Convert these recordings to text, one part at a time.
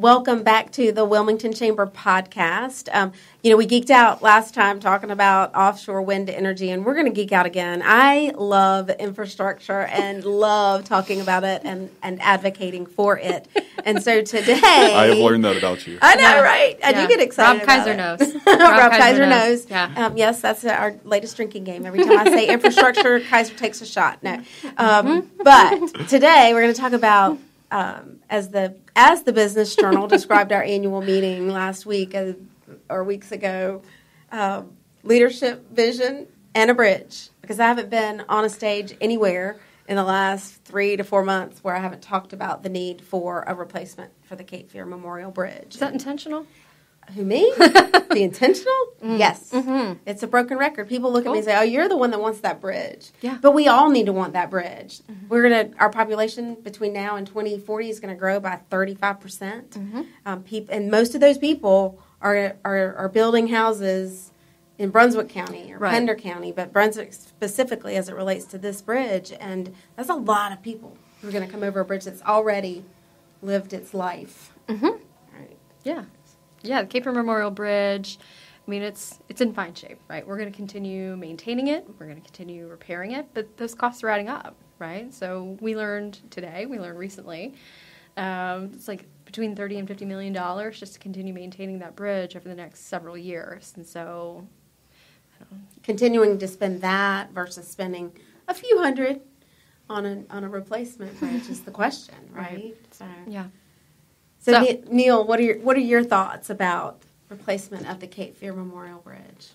welcome back to the Wilmington Chamber podcast. We geeked out last time talking about offshore wind energy, and we're going to geek out again. I love infrastructure and love talking about it and advocating for it. And so today... I have learned that about you. I know, right? And you get excited Rob Kaiser knows. Rob Kaiser knows. Yeah. Yes, that's our latest drinking game. Every time I say infrastructure, Kaiser takes a shot. No. But today we're going to talk about... As the Business Journal described our annual meeting last week or weeks ago, leadership, vision, and a bridge. Because I haven't been on a stage anywhere in the last 3 to 4 months where I haven't talked about the need for a replacement for the Cape Fear Memorial Bridge. Is that intentional? Who, me? Be intentional? Yes. Mm-hmm. It's a broken record. People look at me and say, oh, you're the one that wants that bridge. Yeah. But we all need to want that bridge. Mm-hmm. Our population between now and 2040 is going to grow by 35%. Mm-hmm. And most of those people are building houses in Brunswick County or Pender County, but Brunswick specifically as it relates to this bridge. And that's a lot of people who are going to come over a bridge that's already lived its life. Mm-hmm. Right. Yeah. Yeah, the Cape Fear Memorial Bridge, I mean, it's in fine shape, right? We're going to continue maintaining it. We're going to continue repairing it, but those costs are adding up, right? So we learned recently, it's like between $30 and $50 million just to continue maintaining that bridge over the next several years. And so, continuing to spend that versus spending a few hundred on a replacement bridge is the question, right? So, yeah. So, Neal, what are your thoughts about replacement of the Cape Fear Memorial Bridge?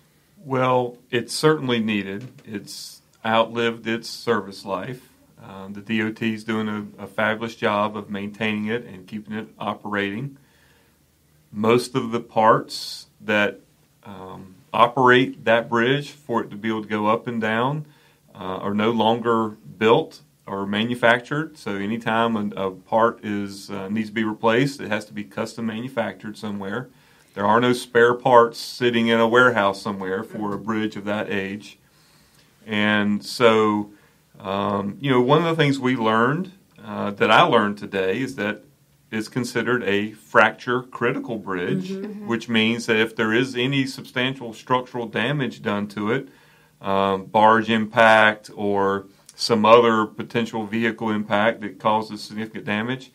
Well, it's certainly needed. It's outlived its service life. The DOT is doing a fabulous job of maintaining it and keeping it operating. Most of the parts that operate that bridge for it to be able to go up and down are no longer built or manufactured. So anytime a part needs to be replaced, it has to be custom manufactured somewhere. There are no spare parts sitting in a warehouse somewhere for a bridge of that age. And so, one of the things we learned, that I learned today, is that it's considered a fracture critical bridge, which means that if there is any substantial structural damage done to it, barge impact or some other potential vehicle impact that causes significant damage,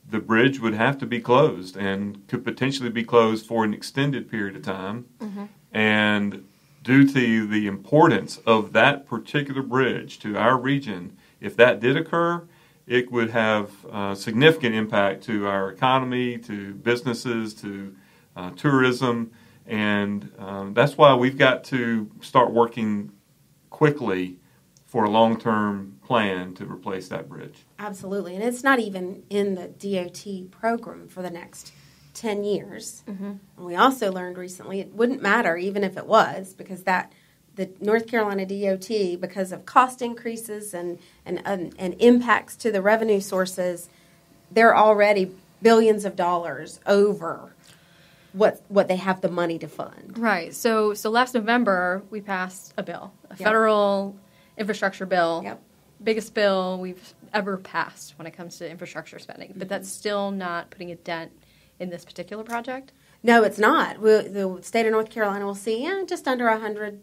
the bridge would have to be closed and could potentially be closed for an extended period of time. Mm-hmm. And due to the importance of that particular bridge to our region, if that did occur, it would have significant impact to our economy, to businesses, to tourism. And that's why we've got to start working quickly for a long-term plan to replace that bridge. Absolutely. And it's not even in the DOT program for the next 10 years. Mm-hmm. And we also learned recently it wouldn't matter even if it was, because the North Carolina DOT, because of cost increases and impacts to the revenue sources, they're already billions of dollars over what they have the money to fund. Right. So last November, we passed a bill, a federal infrastructure bill, biggest bill we've ever passed when it comes to infrastructure spending. But that's still not putting a dent in this particular project? No, it's not. The state of North Carolina will see just under $100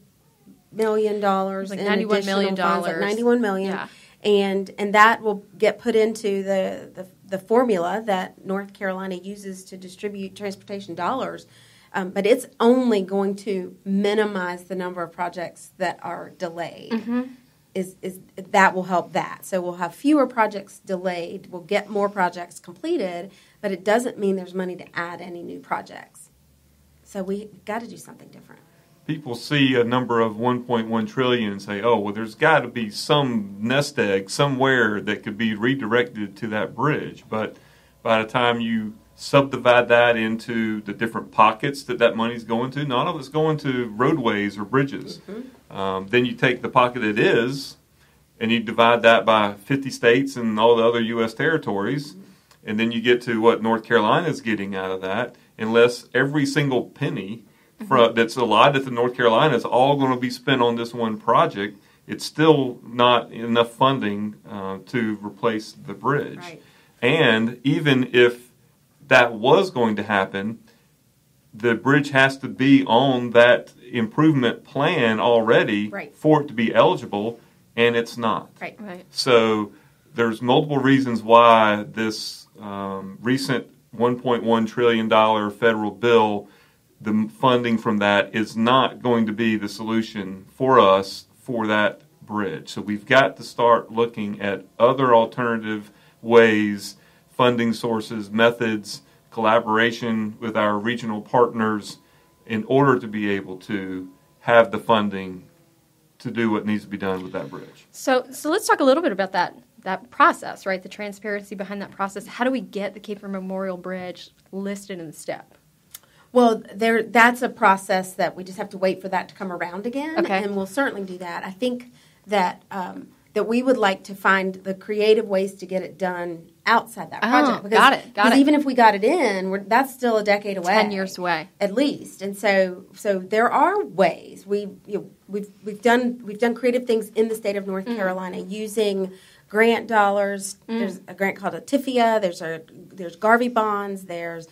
million. Like $91 million. Funds, like $91 million. Yeah. And that will get put into the formula that North Carolina uses to distribute transportation dollars. But it's only going to minimize the number of projects that are delayed. Mm-hmm. Is that will help that. So we'll have fewer projects delayed. We'll get more projects completed, but it doesn't mean there's money to add any new projects. So we've got to do something different. People see a number of 1.1 trillion and say, oh, well, there's got to be some nest egg somewhere that could be redirected to that bridge. But by the time you subdivide that into the different pockets that money's going to, none of it's going to roadways or bridges. Mm-hmm. Then you take the pocket it is, and you divide that by 50 states and all the other U.S. territories, and then you get to what North Carolina is getting out of that, unless every single penny that's allotted to North Carolina is all going to be spent on this one project, it's still not enough funding to replace the bridge. Right. And even if that was going to happen, the bridge has to be on that improvement plan already for it to be eligible, and it's not. Right. So there's multiple reasons why this recent $1.1 trillion federal bill, the funding from that is not going to be the solution for us for that bridge. So we've got to start looking at other alternative ways, funding sources, methods, collaboration with our regional partners in order to be able to have the funding to do what needs to be done with that bridge. So let's talk a little bit about that process, right? The transparency behind that process. How do we get the Caper Memorial Bridge listed in the STEP? Well, that's a process that we just have to wait for that to come around again, and we'll certainly do that. I think that that we would like to find the creative ways to get it done outside that project. Because, got it. Even if we got it in, that's still a decade away. 10 years away. At least. And so there are ways. We've done creative things in the state of North Carolina using grant dollars. There's a grant called a TIFIA. There's Garvey bonds. There's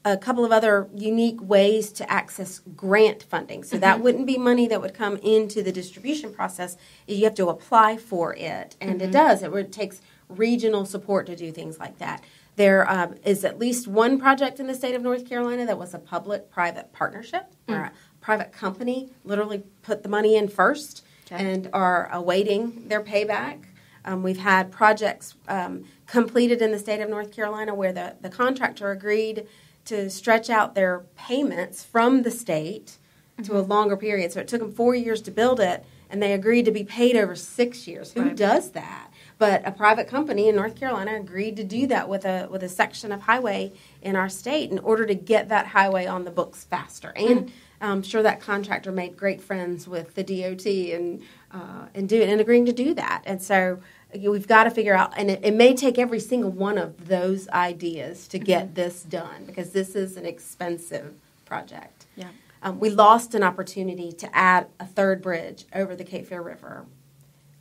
a couple of other unique ways to access grant funding. So that wouldn't be money that would come into the distribution process. You have to apply for it, and it does. It takes regional support to do things like that. There is at least one project in the state of North Carolina that was a public-private partnership, where a private company literally put the money in first and are awaiting their payback. We've had projects completed in the state of North Carolina where the contractor agreed to stretch out their payments from the state to a longer period. So it took them 4 years to build it, and they agreed to be paid over 6 years. Who does that? But a private company in North Carolina agreed to do that with a section of highway in our state in order to get that highway on the books faster. And I'm sure that contractor made great friends with the DOT and agreeing to do that. And so we've got to figure out, and it may take every single one of those ideas to get this done, because this is an expensive project. Yeah. We lost an opportunity to add a third bridge over the Cape Fear River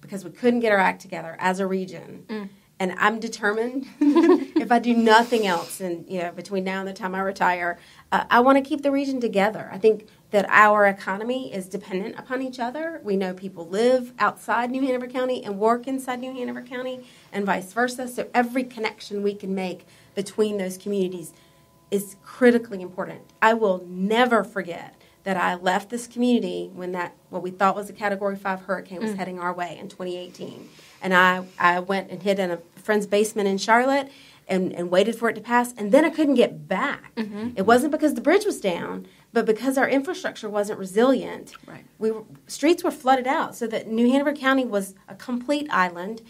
because we couldn't get our act together as a region. And I'm determined, if I do nothing else, and between now and the time I retire, I want to keep the region together. I think that our economy is dependent upon each other. We know people live outside New Hanover County and work inside New Hanover County, and vice versa. So every connection we can make between those communities is critically important. I will never forget that I left this community when what we thought was a Category 5 hurricane was heading our way in 2018. And I went and hid in a friend's basement in Charlotte and waited for it to pass, and then I couldn't get back. It wasn't because the bridge was down, but because our infrastructure wasn't resilient. Streets were flooded out, so that New Hanover County was a complete island.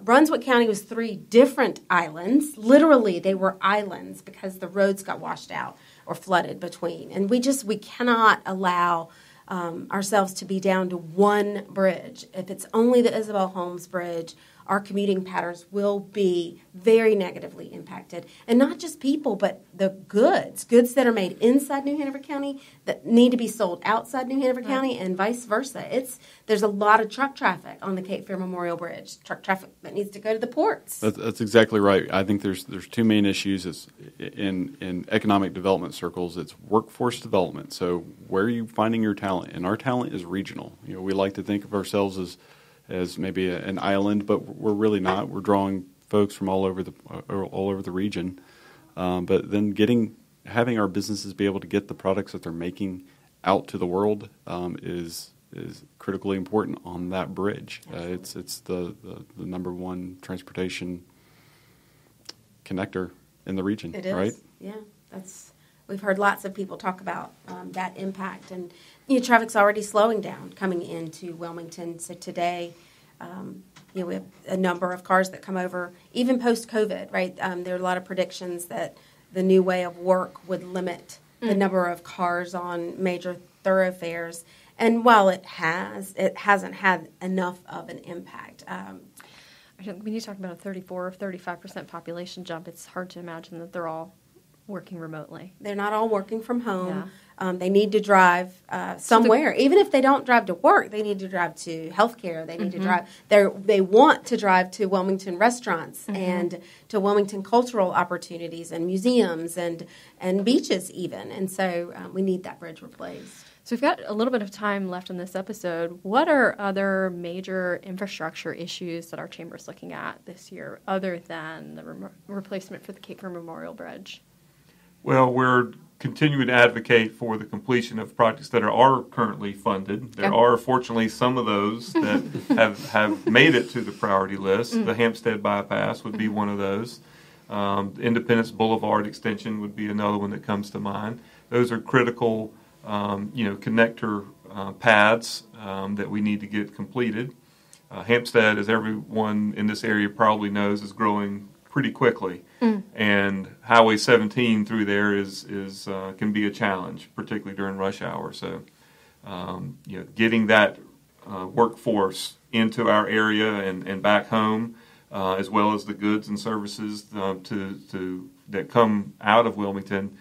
Brunswick County was 3 different islands. Literally, they were islands because the roads got washed out or flooded between. And we cannot allow ourselves to be down to one bridge. If it's only the Isabel Holmes Bridge, our commuting patterns will be very negatively impacted. And not just people, but the goods that are made inside New Hanover County that need to be sold outside New Hanover County, and vice versa. There's a lot of truck traffic on the Cape Fear Memorial Bridge, truck traffic that needs to go to the ports. That's exactly right. I think there's 2 main issues. It's in economic development circles. It's workforce development. So where are you finding your talent? And our talent is regional. We like to think of ourselves as maybe an island, but we're really not. We're drawing folks from all over the region. But then having our businesses be able to get the products that they're making out to the world is critically important on that bridge. It's the number one transportation connector in the region. It is, right? Yeah. We've heard lots of people talk about that impact, and traffic's already slowing down coming into Wilmington. So today, we have a number of cars that come over, even post-COVID, right? There are a lot of predictions that the new way of work would limit the number of cars on major thoroughfares. And while it hasn't had enough of an impact. When you talk about a 34 or 35% population jump, it's hard to imagine that they're all working remotely. They're not all working from home. Yeah. They need to drive somewhere. Even if they don't drive to work, they need to drive to healthcare. They need to drive. They want to drive to Wilmington restaurants and to Wilmington cultural opportunities and museums and beaches even. And so we need that bridge replaced. So we've got a little bit of time left in this episode. What are other major infrastructure issues that our chamber is looking at this year, other than the replacement for the Cape Fear Memorial Bridge? Well, we're continuing to advocate for the completion of projects that are currently funded. There are, fortunately, some of those that have made it to the priority list. The Hampstead Bypass would be one of those. Independence Boulevard Extension would be another one that comes to mind. Those are critical, connector paths that we need to get completed. Hampstead, as everyone in this area probably knows, is growing pretty quickly, and Highway 17 through there is can be a challenge, particularly during rush hour. So, getting that workforce into our area and back home, as well as the goods and services that come out of Wilmington,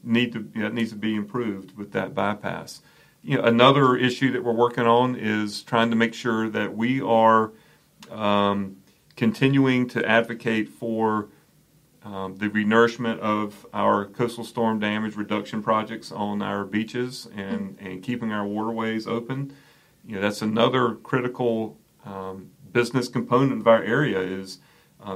needs to be improved with that bypass. Another issue that we're working on is trying to make sure that we are continuing to advocate for the renourishment of our coastal storm damage reduction projects on our beaches and keeping our waterways open. That's another critical business component of our area is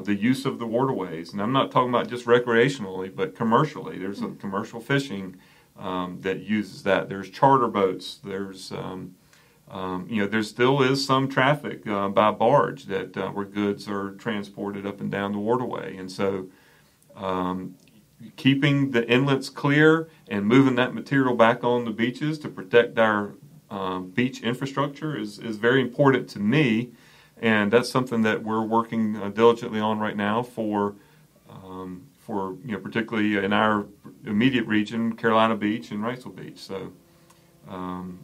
the use of the waterways. And I'm not talking about just recreationally, but commercially. There's a commercial fishing that uses that. There's charter boats. There's there still is some traffic by barge that where goods are transported up and down the waterway, and so keeping the inlets clear and moving that material back on the beaches to protect our beach infrastructure is very important to me, and that's something that we're working diligently on right now for particularly in our immediate region, Carolina Beach and Wrightsville Beach. So.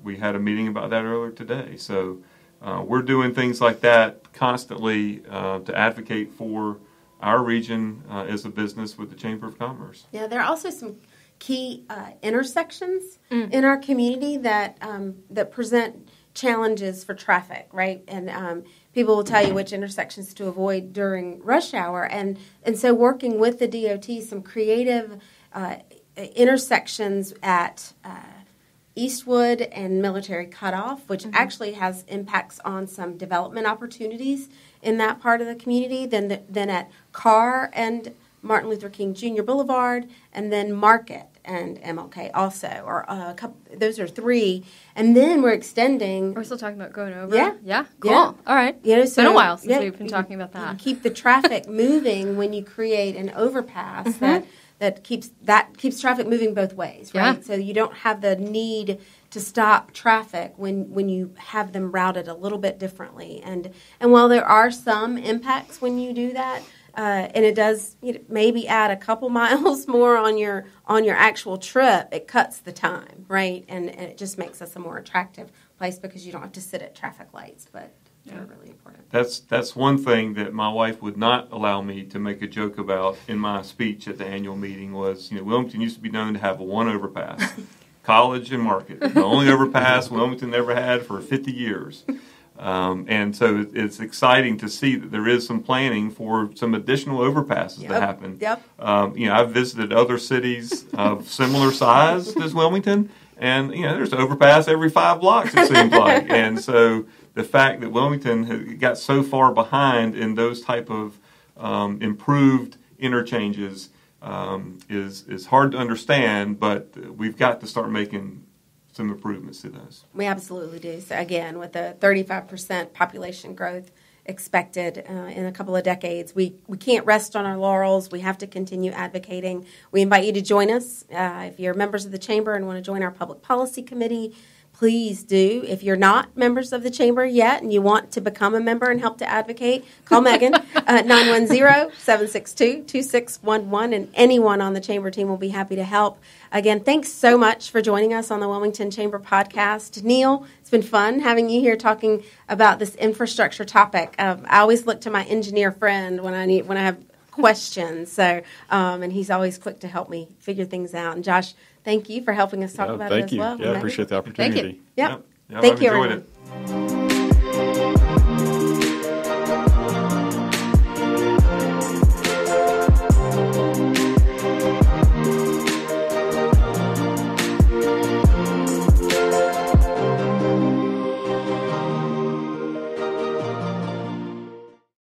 We had a meeting about that earlier today. So we're doing things like that constantly to advocate for our region as a business with the Chamber of Commerce. Yeah, there are also some key intersections in our community that present challenges for traffic, right? And people will tell you which intersections to avoid during rush hour. And so working with the DOT, some creative intersections at Eastwood and Military Cutoff, which actually has impacts on some development opportunities in that part of the community, then at Carr and Martin Luther King Jr. Boulevard, and then Market and MLK also, or a couple. Those are three, and then we're extending. Are we still talking about going over? Yeah, cool. Yeah. All right. So, it's been a while since we've been talking about that. You keep the traffic moving when you create an overpass that keeps traffic moving both ways, right? Yeah. So you don't have the need to stop traffic when you have them routed a little bit differently. And while there are some impacts when you do that, and it does maybe add a couple miles more on your actual trip, it cuts the time, right? And it just makes us a more attractive place because you don't have to sit at traffic lights, but they're really important. That's one thing that my wife would not allow me to make a joke about in my speech at the annual meeting was, Wilmington used to be known to have one overpass, College and Market, the only overpass Wilmington ever had for 50 years. And so it's exciting to see that there is some planning for some additional overpasses to happen. Yep. I've visited other cities of similar size as Wilmington, and there's an overpass every 5 blocks, it seems like. And so the fact that Wilmington got so far behind in those type of improved interchanges is hard to understand, but we've got to start making some improvements to those. We absolutely do. So again, with the 35% population growth expected in a couple of decades, we can't rest on our laurels. We have to continue advocating. We invite you to join us. If you're members of the Chamber and want to join our Public Policy Committee, please do. If you're not members of the Chamber yet and you want to become a member and help to advocate, call Megan at 910-762-2611, and anyone on the Chamber team will be happy to help. Again, thanks so much for joining us on the Wilmington Chamber podcast. Neal, it's been fun having you here talking about this infrastructure topic. I always look to my engineer friend when I have questions. So, and he's always quick to help me figure things out. And Josh, thank you for helping us talk about it as well. Yeah, I appreciate the opportunity. Yep. Yep, Thank I've you, enjoyed everyone. it.